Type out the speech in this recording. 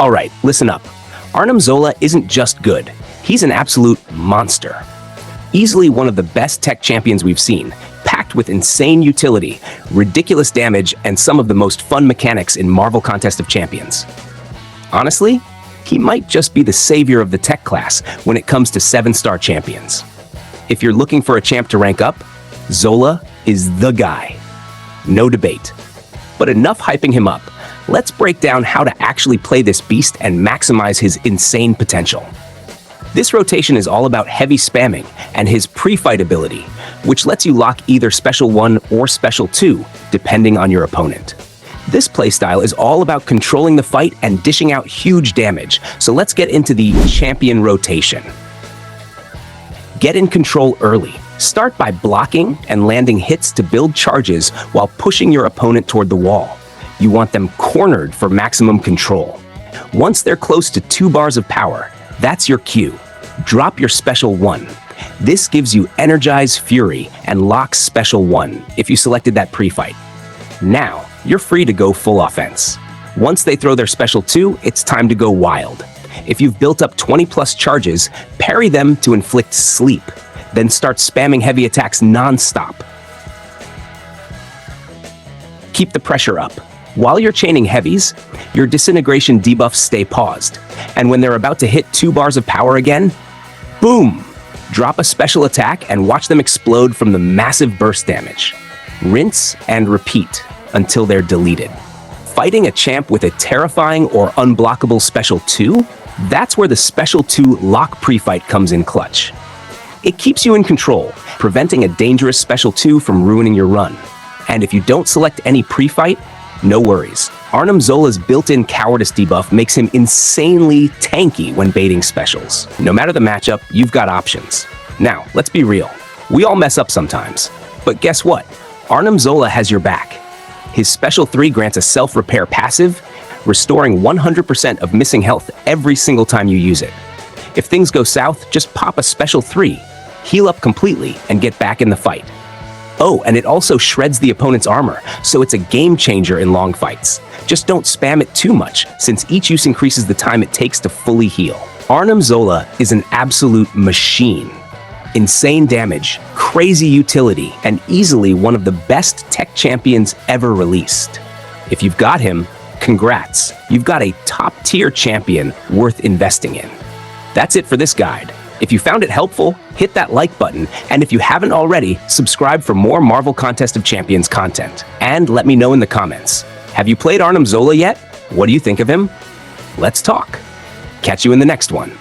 Alright, listen up. Arnim Zola isn't just good, he's an absolute monster. Easily one of the best tech champions we've seen, packed with insane utility, ridiculous damage, and some of the most fun mechanics in Marvel Contest of Champions. Honestly, he might just be the savior of the tech class when it comes to 7-star champions. If you're looking for a champ to rank up, Zola is the guy. No debate. But enough hyping him up. Let's break down how to actually play this beast and maximize his insane potential. This rotation is all about heavy spamming and his pre-fight ability, which lets you lock either Special 1 or Special 2, depending on your opponent. This playstyle is all about controlling the fight and dishing out huge damage, so let's get into the champion rotation. Get in control early. Start by blocking and landing hits to build charges while pushing your opponent toward the wall. You want them cornered for maximum control. Once they're close to 2 bars of power, that's your cue. Drop your Special 1. This gives you Energize Fury and locks Special 1 if you selected that pre-fight. Now, you're free to go full offense. Once they throw their Special 2, it's time to go wild. If you've built up 20+ charges, parry them to inflict sleep. Then start spamming heavy attacks non-stop. Keep the pressure up. While you're chaining heavies, your Disintegration debuffs stay paused. And when they're about to hit 2 bars of power again, boom! Drop a special attack and watch them explode from the massive burst damage. Rinse and repeat until they're deleted. Fighting a champ with a terrifying or unblockable Special 2? That's where the Special 2 lock pre-fight comes in clutch. It keeps you in control, preventing a dangerous Special 2 from ruining your run. And if you don't select any pre-fight, no worries. Arnim Zola's built-in cowardice debuff makes him insanely tanky when baiting specials. No matter the matchup, you've got options. Now, let's be real. We all mess up sometimes. But guess what? Arnim Zola has your back. His Special 3 grants a self-repair passive, restoring 100% of missing health every single time you use it. If things go south, just pop a Special 3, heal up completely, and get back in the fight. Oh, and it also shreds the opponent's armor, so it's a game changer in long fights. Just don't spam it too much, since each use increases the time it takes to fully heal. Arnim Zola is an absolute machine. Insane damage, crazy utility, and easily one of the best tech champions ever released. If you've got him, congrats. You've got a top-tier champion worth investing in. That's it for this guide. If you found it helpful, hit that like button, and if you haven't already, subscribe for more Marvel Contest of Champions content. And let me know in the comments. Have you played Arnim Zola yet? What do you think of him? Let's talk. Catch you in the next one.